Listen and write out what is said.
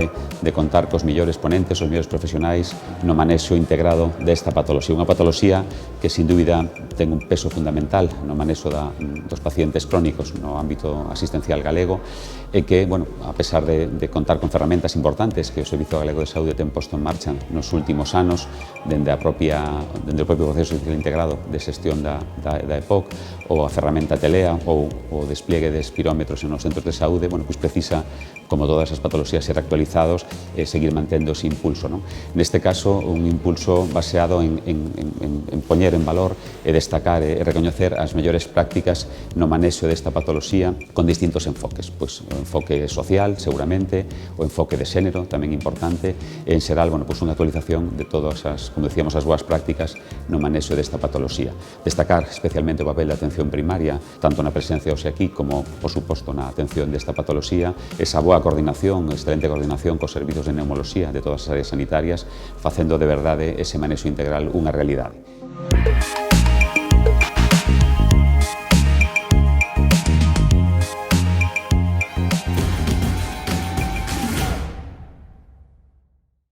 realidade de contar cos mellores ponentes, os mellores profesionais no manexo integrado desta patoloxía. Unha patoloxía que, sin dúbida, ten un peso fundamental no manexo dos pacientes crónicos no ámbito asistencial galego e que, bueno, a pesar de contar con ferramentas importantes que o Servizo Galego de Saúde ten posto en marcha nos últimos anos, dende o propio proceso integrado de xestión da EPOC, ou a ferramenta Telea, ou o despliegue de espirómetros nos centros de saúde, bueno, pois precisa, como todas as patoloxías, ser actualizados e seguir mantendo ese impulso, non? Neste caso, un impulso baseado en poñer en valor e destacar e recoñecer as mellores prácticas no manexo desta patoloxía con distintos enfoques. Pois o enfoque social, seguramente, o enfoque de xénero, tamén importante, e en xeral, bueno, pois unha actualización de todas as, como decíamos, as boas prácticas no manexo desta patoloxía. Destacar especialmente o papel da atención primaria, tanto na presencia hoxe aquí como, por suposto, na atención desta patoloxía, esa boa coordinación, excelente coordinación cos servizos de neumoloxía de todas as áreas sanitarias, facendo de verdade ese manexo integral unha realidade.